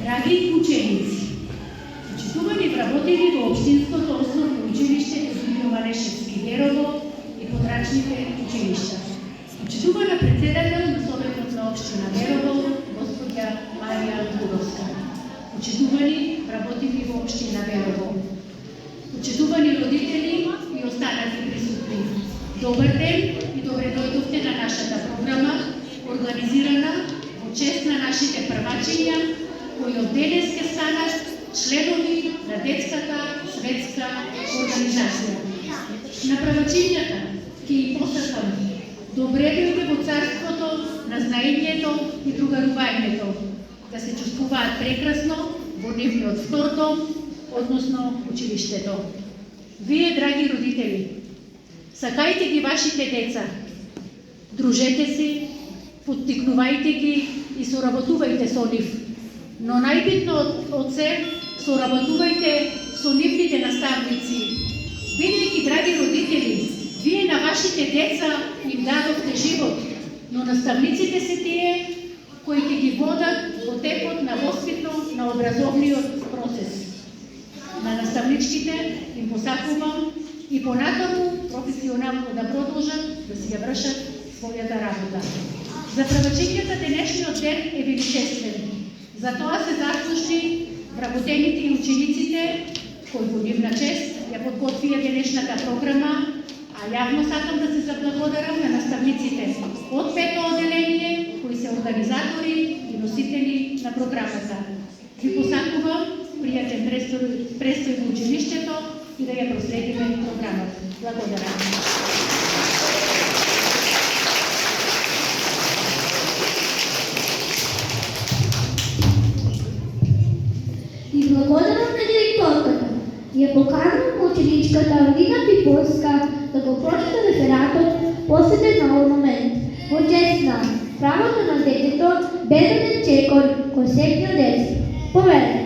Драги ученици, учитувани вработени во Општинското основно училиште Козмино Малешевски Верово и подрачните училишта. Учитувана председател на Советот на Општина Верово, господја Марија Гуровска. Учитувани вработени во Општина Верово. Учитувани родители и останати присутни. Добар ден и добре дојдовте на нашата програма, организирана во чест на нашите првачиња, кои од денес ќе станат членови на Детската светска организација. На првачињата ќе ги посакам добре дојде во царството на знаењето и другарувањето, да се чувствуваат прекрасно во нивниот втор дом, односно училиштето. Вие, драги родители, сакајте ги вашите деца, дружете си, поттикнувајте ги и соработувајте со нив. Но најбитно од се, соработувајте со нивните наставници. Бидејќи, драги родители, вие на вашите деца им дадовте живот, но наставниците се тие кои ќе ги водат во текот на воспитно на образовниот процес. На наставничките им посакувам и понатаму професионално да продолжат да си ја вршат својата работа. За првачињата денешниот ден е величествен. За тоа се заслужни вработените и учениците кои во нивна чест ја подготвија денешната програма, а јавно сакам да се заблагодарам на наставниците од пето оделение кои се организатори и носители на програмата. Ви посакувам пријатен престој во училиштето и да ја проследиме програмата. Благодарам. И благодарам на директорката. Ја поканувам во ученичката Алина Пиповска да го прочита рефератот посветен на овој момент. Во чест на правото на детето, беден чекор кој секој дете. Повелете.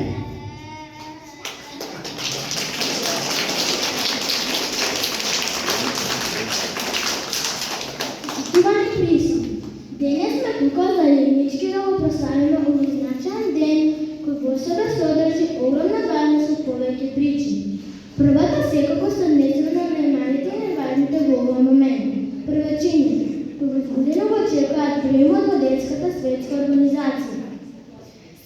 Почитувани присутни, денес сме тука заеднички да го прославиме овој значаен ден кој во себе содржи огромна важност од повеќе причини. Првата секако се незрно најмалите и најважните во овој момент. Првачињата, кои возбудено го очекуваат приемот во Детската светска организација.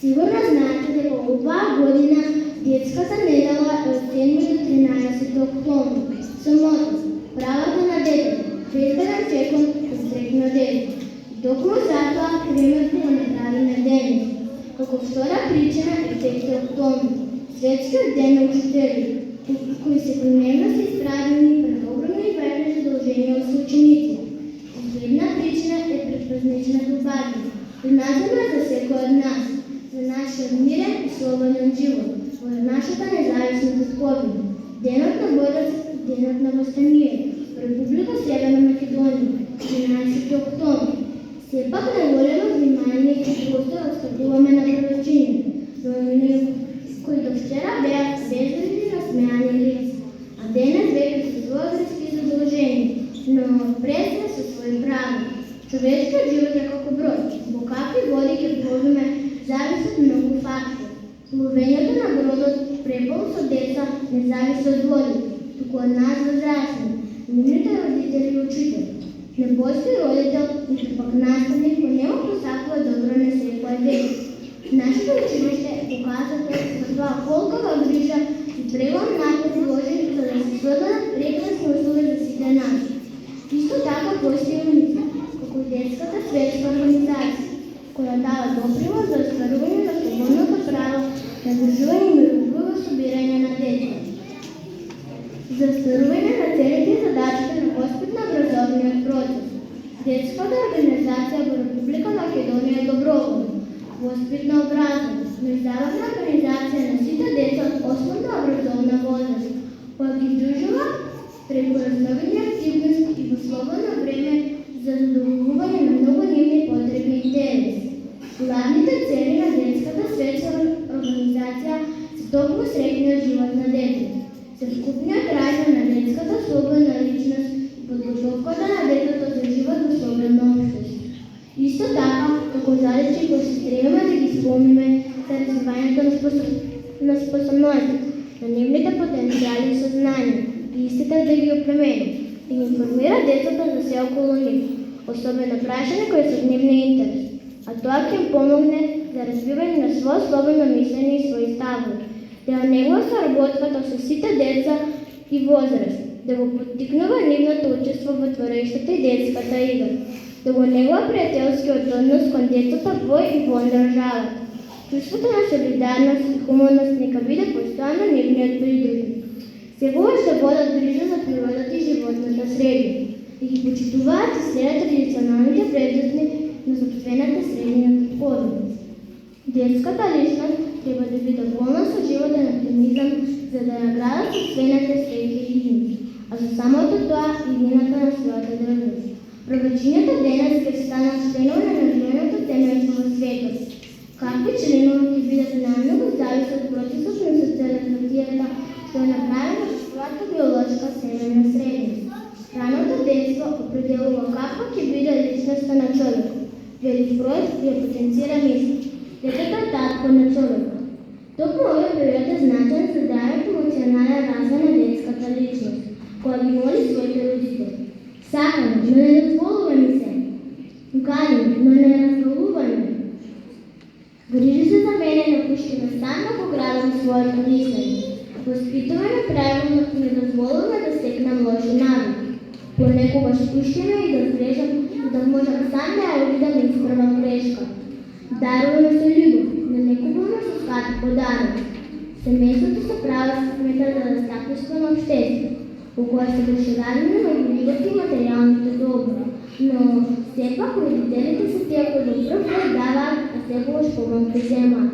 Сигурно знаете дека оваа година Детската недела е од 7 до 13 октомври. Со мотив правата на детето, безбеден чекор кон среќно дете. Токму затоа приемот го направиме денес. Како втора причина е 5 октомври, светскиот ден на учителите, кои секојдневно се исправени пред огромни и важни задолженија од учениците. Последна причина е предпразничната памет, значена за секој од нас, за нашиот мирен и слободен живот, во нашата независност од ковид. Денот на бореците, денот на востанието, Република Северна Македонија, 13 октомври. Сепак најголемо внимание и простор отстапуваме на првачињата, кои до вчера беа безвредни насмеани лица, а денес веќе се возрастни задолжени, но презне со своји прави. Човечкиот живот е како брод, во какви води ќе пловиме зависи од многу фактори. Пловењето на бродот преполн со деца не зависи од води, туку од нас возрастни, нивните родители и учители. Не постои родител, ниту пак наставник кој нема посакува добро на секој дете. Нашето училиште е показател за тоа колкава грижа и прегон напор вложи за да се создадат прекрасни услови за сите нас. Исто така постои уница, како и Детската светска организација, која дава допринос за остварување на слободното право на издржување и миролюбиво собирање на деца. За остварување на целите и задачите на воспитно-образовниот процес, Детската организација во Република Македонија е доброволна, воспитна образовност, меѓународна организација на сите деца од основна образовна возраст, која ги здружува преку разновидни активности и во слободно време за задоволување на многу нивни потреби и интереси. Главните цели на Детската светска организација се токму среќниот живот на детето, совкупниот развој на детската слободна личност и подготовката на детето за живот во слободно општество. Исто така, како задачи кои се требаме да ги исполниме за развивање развиването на способности, на нивните потенциали и съзнание и искате да ги опремени, да информира децата за все около них, особено прашане кои са в нивния интерес, а това ќе им помогне за развиване на своje слободно мислене и свои ставови, да ја негува соработвата со сите деца и возраст, да го поттикнува нивното учество во творештата и детската игра, да го негува пријателскиот однос кон децата во и вон државата. Чувството на солидарност и хуманност нека биде постојано нивниот придружник. Секогаш да водат грижа за природата и животната средина, да ги почитуваат и следат традиционалните вредности на собствената средина подобност. Детската личност треба да биде полна со животен оптимизам, за да наградат собствените среди и идини, а за самото тоа иднината на својата држава. Правачињата денес ќе станат членови на најголемото семејство во светот. Какви членови ќе бидат најмногу зависи од процесот на социализацијата, што е направена во својата биолошка семејна средина. Раното детство определува каква ќе биде личноста на човекот. Вели Фройд ја потенцира мисла. Детето е татко на човекот. Токму овој период е значаен за давањето емоционален развој на детската личност, која ги моли своите родители. Сакаме, но не дозволуваме се. Уканим, но не разголуваме. Грижи се за мене, напуштиме сам да поградам своето мислене. Възпитуваме правилно и не дозволуваме да стекнам лоши навики. Понекогаш пуштиме и да грешам, за да можам сам да ја увидам и исправам грешка. Даруваме со љубов, но не купуваме со скапи подароци. Семејството се прави смета за достатъчно общество, во кое се дошегараме на љубовта и материјалните добри, но сепак родителите се тие кои во прв ред даваат, а секогаш помалку земаат.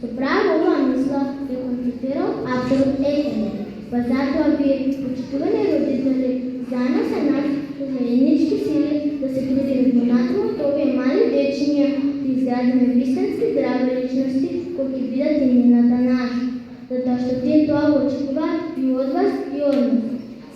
Со право оваа мисла ја концепирал авторот Етене, па затоа вие, почитувани родители, заедно со нас, заеднички сили, да се трудиме понатаму од овие мали дечиња, да изградиме вистински здрави личности, кои ќе бидат иднината наша, затоа што тие тоа го очекуваат и од вас и од нас.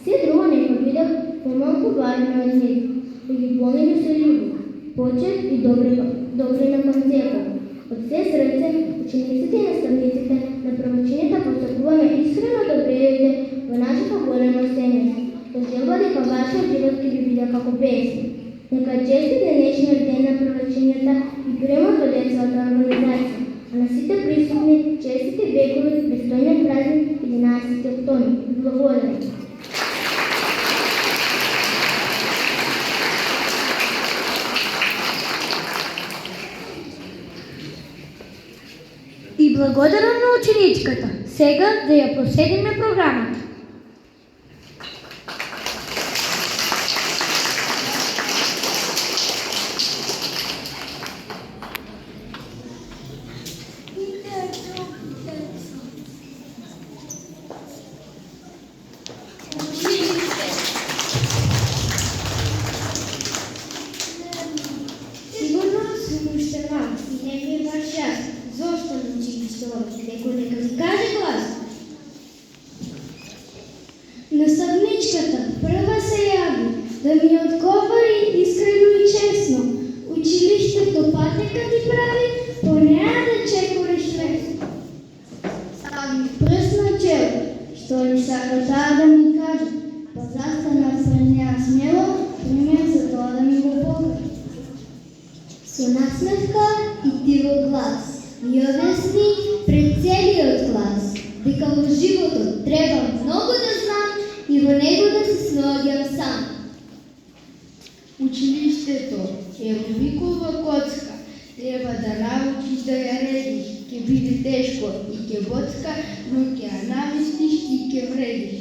Се друго нека биде помалку важно од нив, да ги полним со љубов, почет и добрина кон секој. Од се срце, учениците и наставниците на правочињата посакуваме искрено добреје во нашето големо семејство. Да желба дека вашиот живот ќе ви биде како песен. Нека честит денешниот ден на правочињата и приемат во детската организација, а на сите присутни честити векови престојниот празник 11 октомври. Благодарам. И благодарам на ученичката. Сега да ја проследиме програмата. Наставничката прва се јави да ми одговори искрено и честно. Училиштето патека ти прави, по неа да чекориш лесно. Стави прст на чело, што ли сака таа да ми каже, па застанав пред неа смело, пример за тоа да ми го покаже. Со насмевка и тиво глас ми објасни пред целиот клас дека во животот треба многу да знам и во него да се снаоѓам сам. Училиштето е рубикова коцка, треба да научиш да ја редиш, ќе биде тешко и ќе боцка, но ќе ја наместиш и ќе вредиш.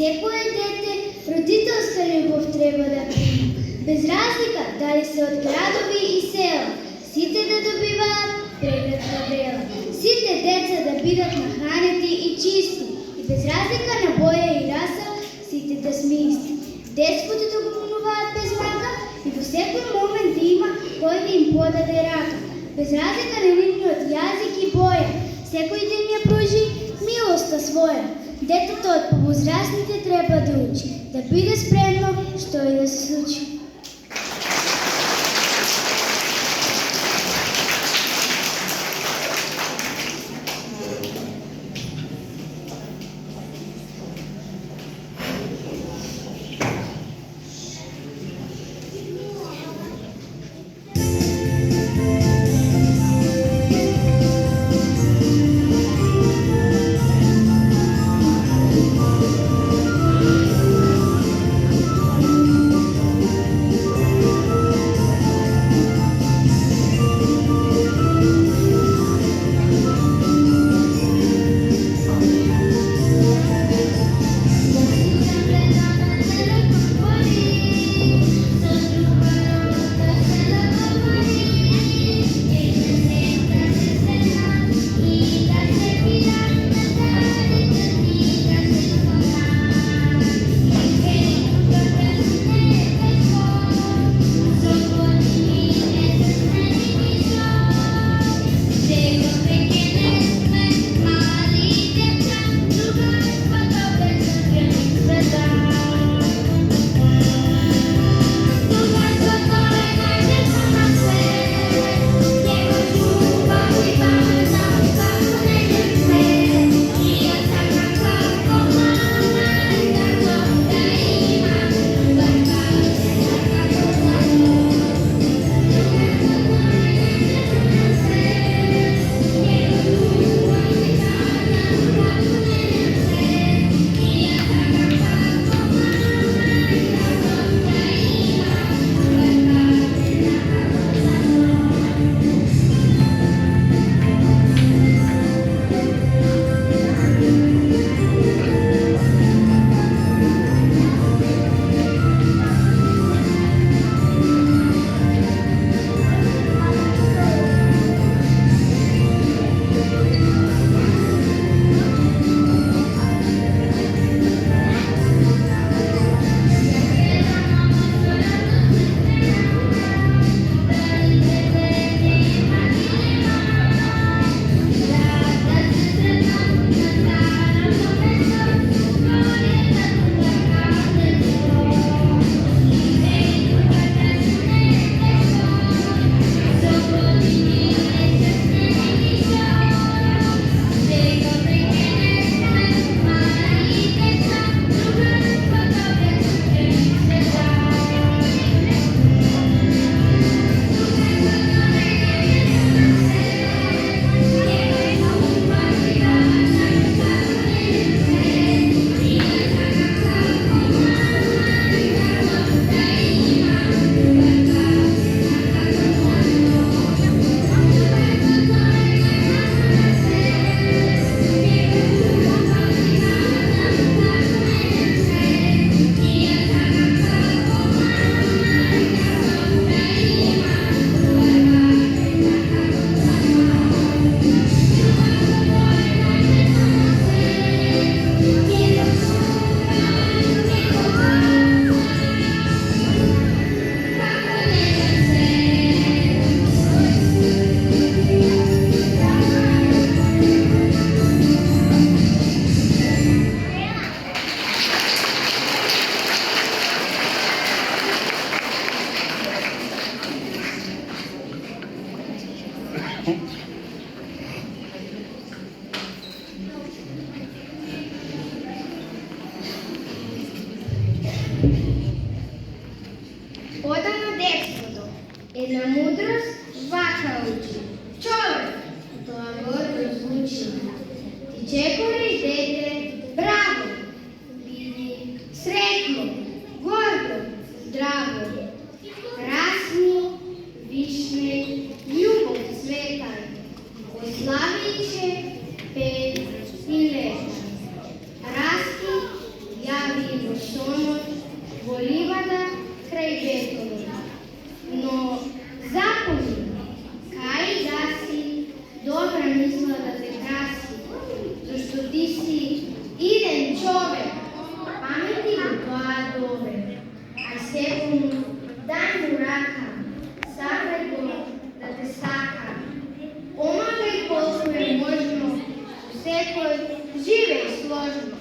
Секое дете родителска љубов треба да прима. Без разлика дали се од градови и села, сите да добиваат прегратна брела. Сите деца да бидат нахранети и чисти. И без разлика на боја и раса, сите да сме исти. Детството да го минуваат без мрака и во секој момент да има кој да им подаде рака. Без разлика на нивниот јазик и боја, секој да им ја пружи милоста своја. Детето од повозрастните треба да учи, да биде спремно што и да се случи. Одано детството, една мудрост вака учи. Човек, тоа горко звучи. Ти чекориш дете, браво, биди сретно, гордо, здраво. Красни, вишни, љубов цветај, ославиче, пеј и лежај. Расти, јави глави во сонот, во ливада крај ветровот. Но запомни, кај да си, добра мисла да те краси, зашто ти си иден човек, памети го тоа довек. Ај секому дај му рака, сакај го да те сака. Помагај колку е можно, секој живеј сложно.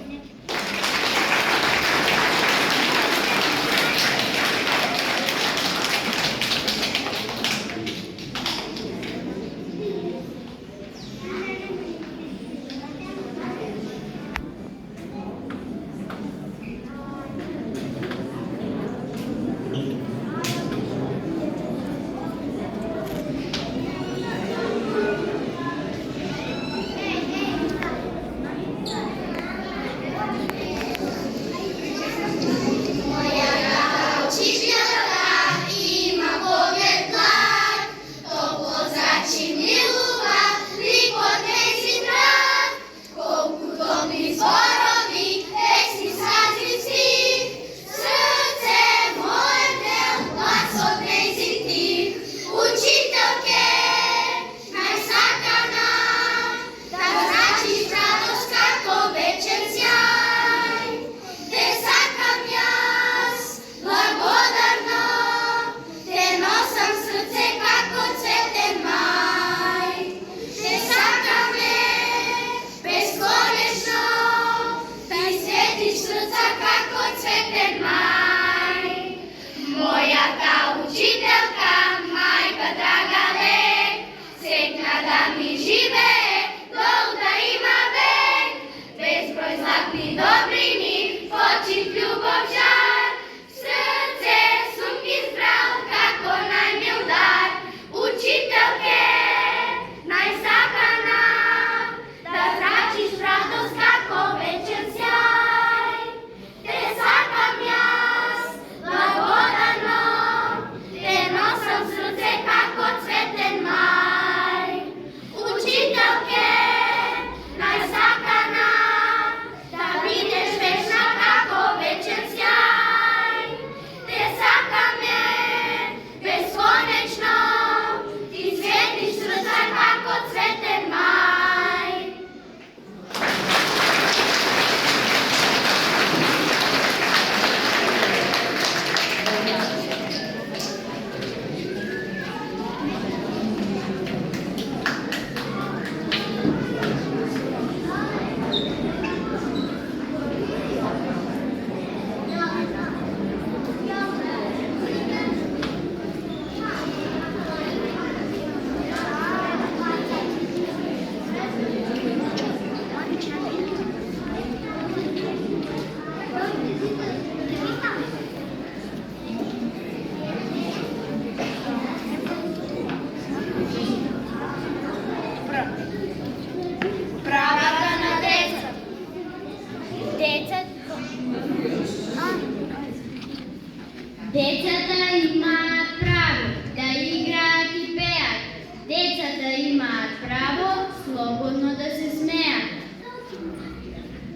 Децата имаат право да играат и пеат. Децата имаат право слободно да се смеат.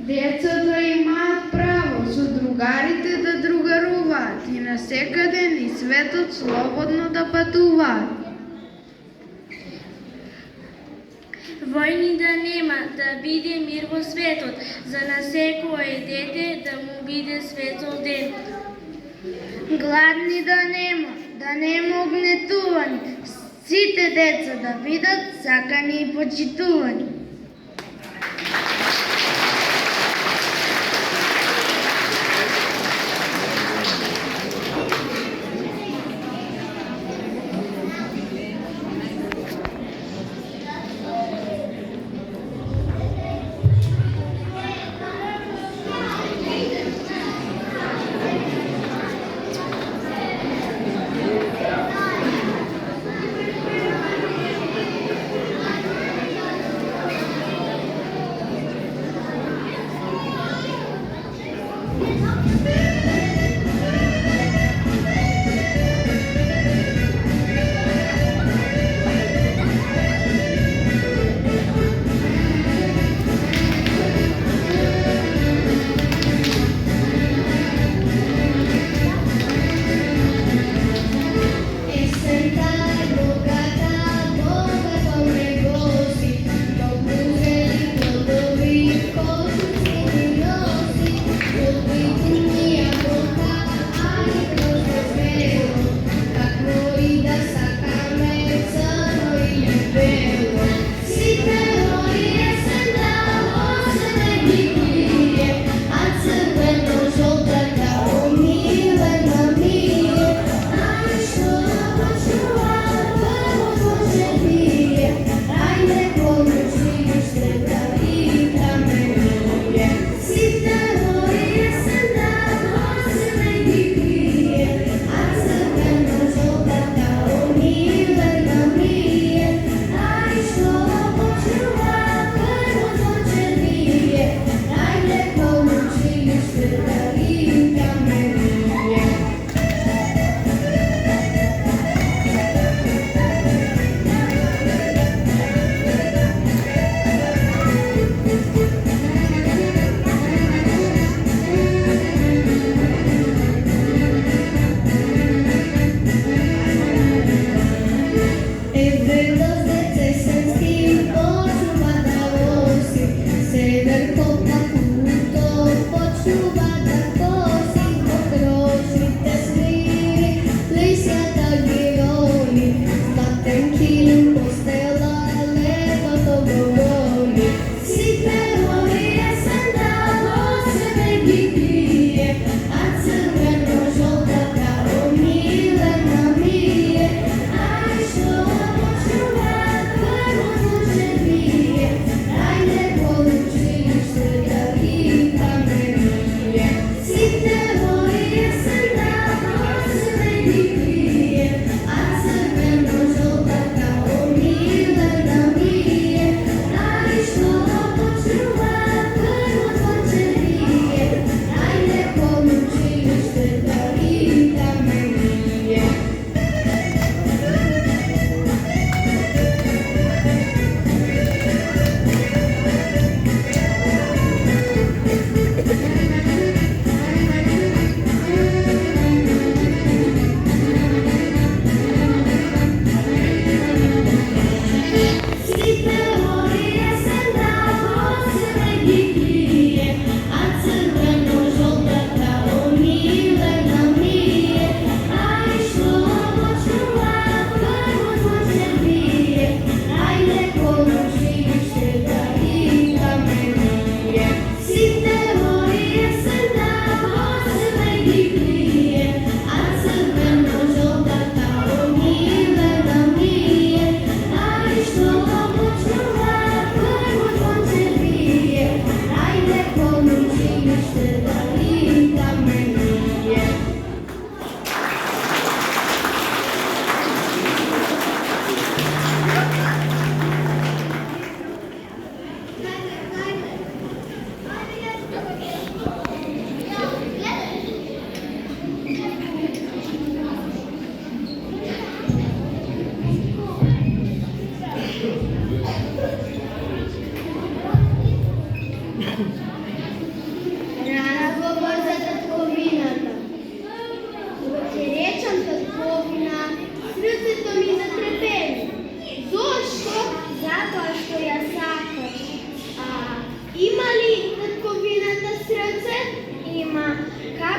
Децата имаат право со другарите да другаруваат и насекаде низ светот слободно да патуваат. Војни да нема, да биде мир во светот, за на секое дете да му биде светол ден. Гладни да нема, да нема огнетувани, сите деца да бидат сакани и почитувани.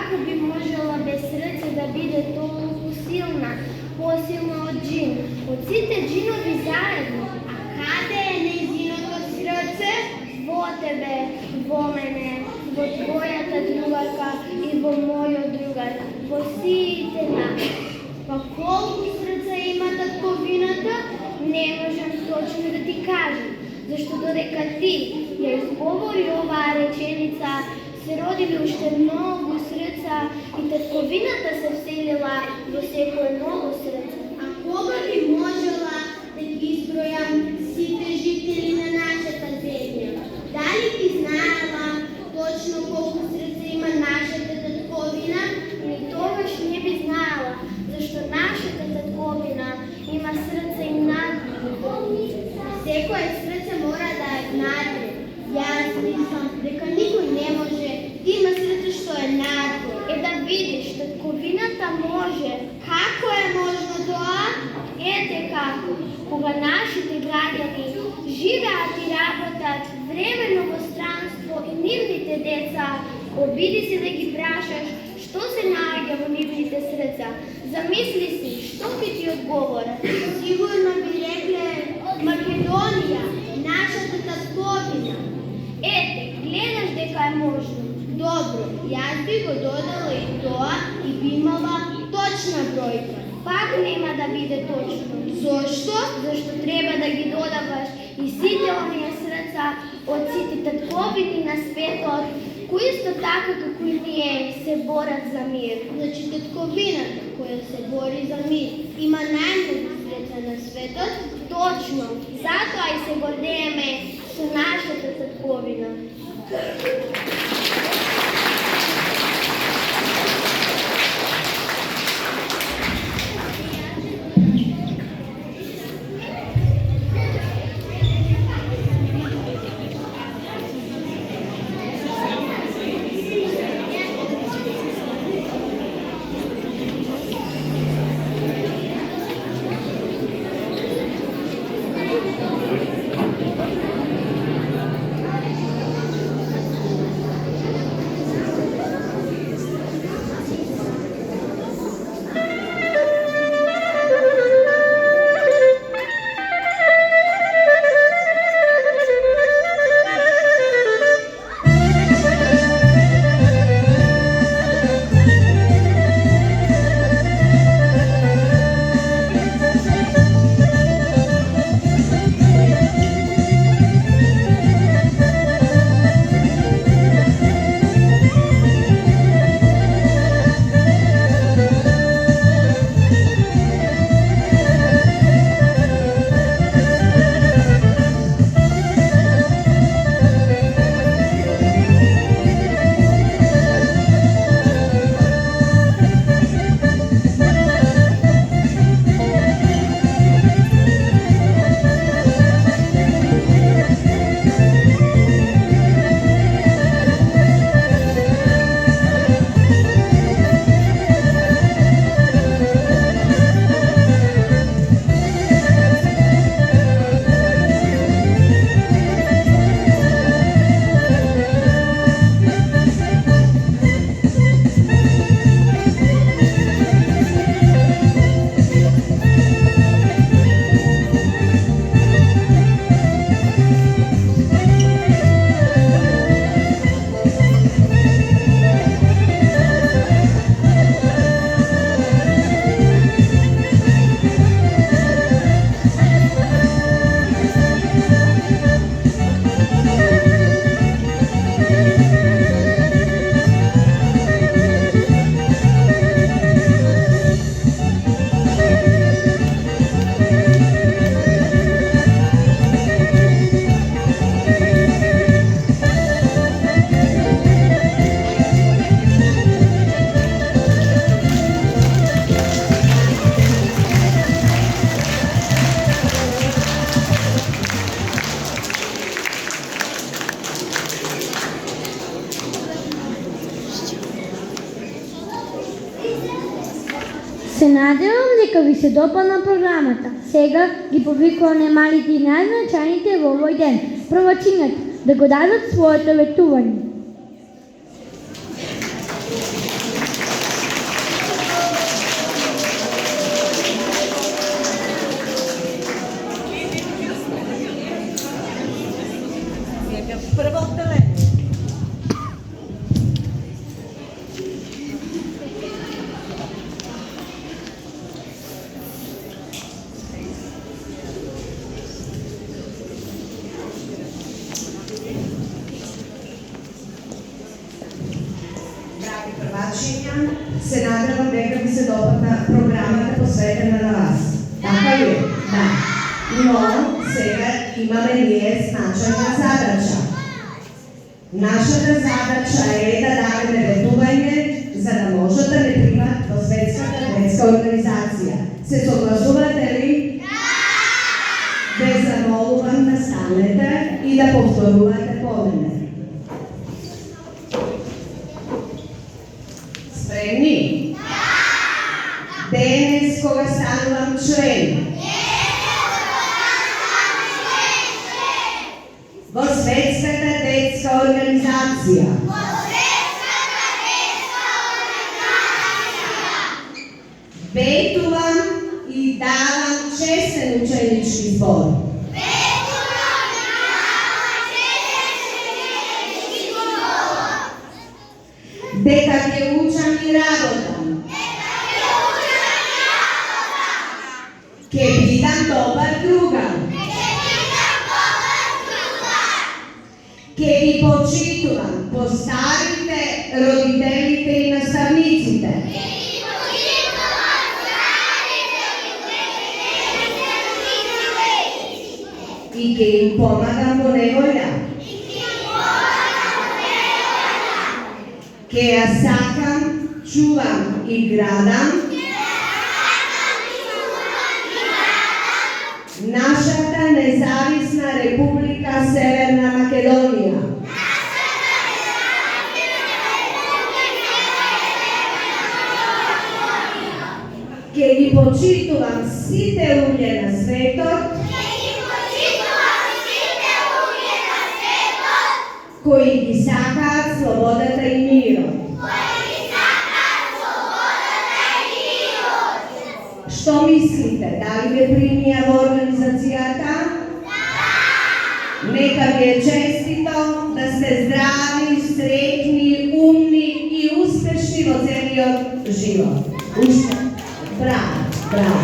Како би можела без срце да биде толку силна, посилна од джин, од сите джинови заедно? А каде е нејзиното срце? Во тебе, во мене, во твојата другарка и во мојот другар, во сите нас. Па колку срца има татковината? Не можам точно да ти кажам, зашто додека ти ја изговори оваа реченица, се родили уште многу срца и татковината се вселила во секое ново срце. А кога би можела да ги избројам сите жители на нашата земја? Дали би знаела точно колку срца има нашата татковина? Ни тогаш не би знаела, зашто нашата татковина има срце и надвор. Секое срце мора да е надвор. Јас мислам дека никој не може да има срце што е надвор. Да видиш, татковината може. Како е можно тоа? Ете како. Кога нашите граѓани живеат и работат времено во странство и нивните деца, обиди се да ги прашаш што се наоѓа во нивните срца. Замисли си, што би ти одговорат? Сигурно би рекле Македонија, нашата татковина. Ете, гледаш дека е можно. Добро, јас би го додала и тоа и би имала точна бројка. Пак нема да биде точно. Зошто? Зашто треба да ги додаваш и сите оние срца од сите татковини на светот, кои исто така како и ние се борат за мир. Значи татковината која се бори за мир има најмногу срца на светот, точно. Затоа и се гордееме со нашата татковина. Се надевам дека ви се допадна програмата. Сега ги повикувам немалите и најзначајните во овој ден. Првачињата да го дадат своето ветување. првачиња, се надевам дека ви се допадна програмата посветена на вас. Така ли? Да. Но сега имаме ние значајна задача. Нашата задача е да дадеме ветување за да можат да не примат во Светската детска организација. Се согласувате ли? Да! Ве замолувам да станете и да повторувате по мене. Спремни? Да! Денес кога станувам член во Светската детска организација. Ветувам и давам честен ученички збор. Дека ќе учам и работам. Ќе бидам добар другар. Ќе ги почитувам постарите, родителите и наставниците. И ќе им помагам во неволја. Ќе ја сакам, чувам и градам нашата независна Република Северна Македонија. Ќе ги почитувам сите луѓе на светот кои ги сакаат слободата и мирот. Што мислите? Дали ве примија во организацијата? Нека ви е честито да сте здрави, среќни, умни и успешни во целиот живот. Браво, браво.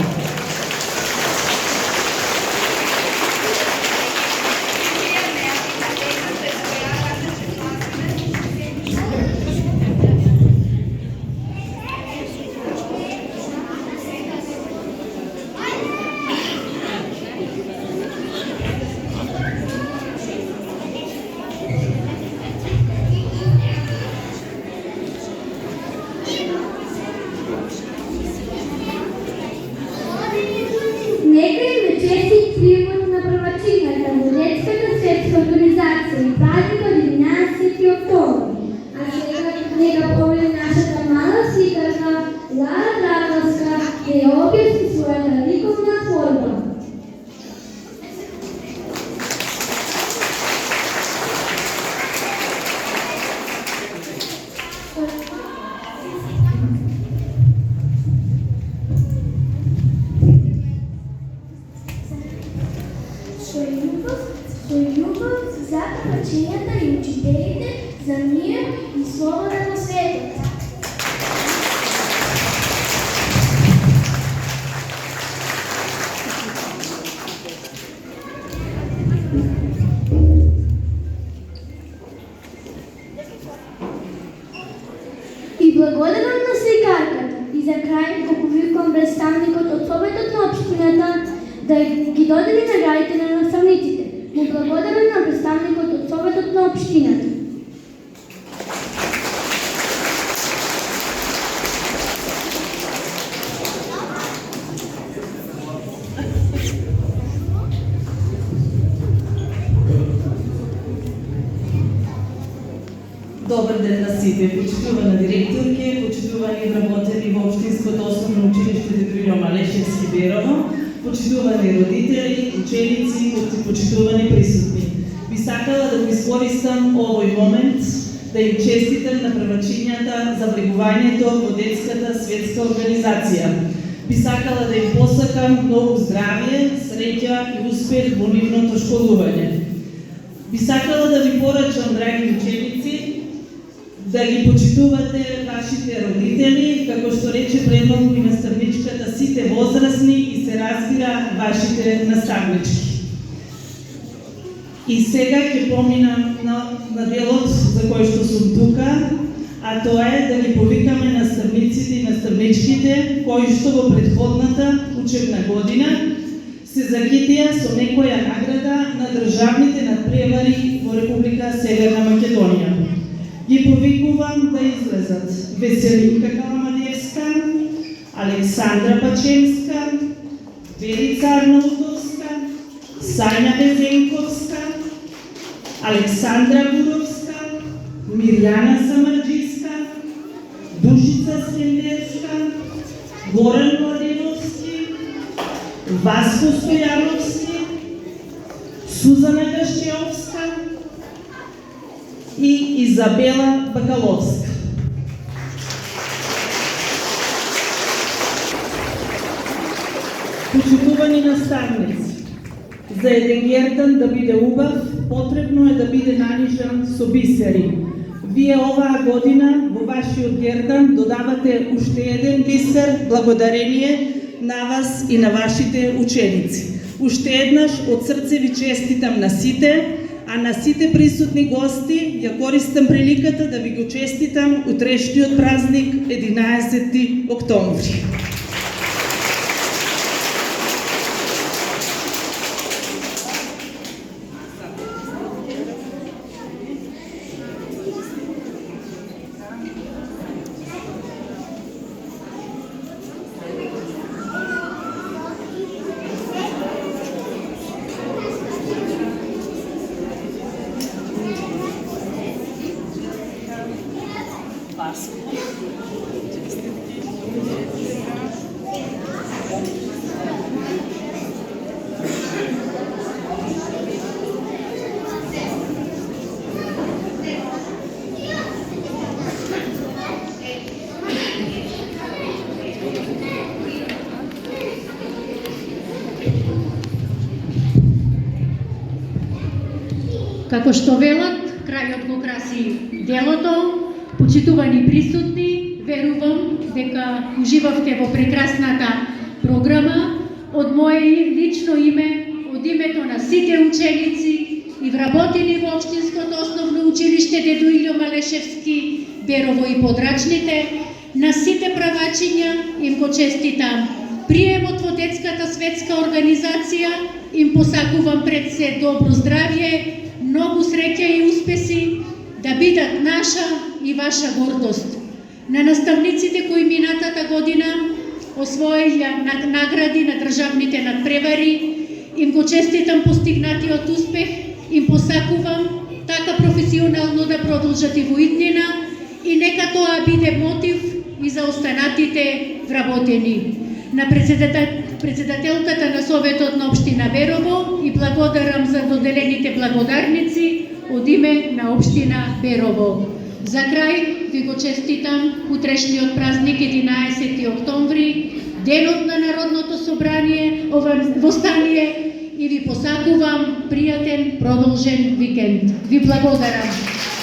Нека им е честит примат на првачињата во Детската светска организација и празникот 11 октомври. А сега нека поведе нашата мала сликарка Лара Драговска да ја објасни својата ликовна творба. Со љубов за првачињата и учителите, за мир и слобода во светот. И благодарам на сликарката и за крај го повикувам представникот од Советот на општината да ги додели наградите на наставниците. Му благодарам на представникот од Советот на општината. Добар ден на сите, почитувана директорке, почитувани вработени во Општинското основно училиште Дедовињо Малешевски Берово, почитувани родители, ученици, почитувани присутни. Би сакала да го искористам овој момент да им честитам на првачињата за влегувањето во Детската светска организација. Би сакала да им посакам многу здравје, среќа и успех во нивното школување. Би сакала да ви порачам, драги ученици, да ги почитувате вашите родители, како што рече предходно и наставничката, сите возрастни и се разбира вашите наставнички. И сега ќе поминам на делот за кој што сум тука, а тоа е да ги повикаме наставниците и наставничките кои што во претходната учебна година се закитија со некоја награда на државните надпревари во Република Северна Македонија. Ги повикувам да излезат Веселинка Каламадевска, Александра Пачемска, Верица Арнаутовска, Сања Безенковска, Александра Гуровска, Мирјана Самарджиска, Душица Скендерска, Горан Младеновски, Васко Стојановски, Сузана Гашчеовска и Изабела Бакаловска. Почитувани наставници, за еден гердан да биде убав, потребно е да биде нанижан со бисери. Вие оваа година во вашиот гердан додавате уште еден бисер благодарение на вас и на вашите ученици. Уште еднаш од срце ви честитам на сите, а на сите присутни гости ја користам приликата да ви го честитам утрешниот празник 11 октомври. Како што велат, крајот го краси делото. Почитувани присутни, верувам дека уживавте во прекрасната програма. Од мое лично име, од името на сите ученици и вработени во Општинското основно училиште Дедо Илјо Малешевски, Берово и подрачните, на сите правачиња им го честитам приемот во детската светска организација, им посакувам пред се добро здравје, многу среќа и успеси, да бидат наша и ваша гордост. На наставниците кои минатата година освоилја награди на државните надпревари, им го честитам постигнатиот успех, им посакувам така професионално да продолжат и во иднина и нека тоа биде мотив и за останатите вработени. На председателката на Советот на Општина Берово и благодарам за доделените благодарници од име на Општина Берово. За крај ви го честитам утрешниот празник 11 октомври, денот на Народното собрание, востание и ви посакувам пријатен продолжен викенд. Ви благодарам.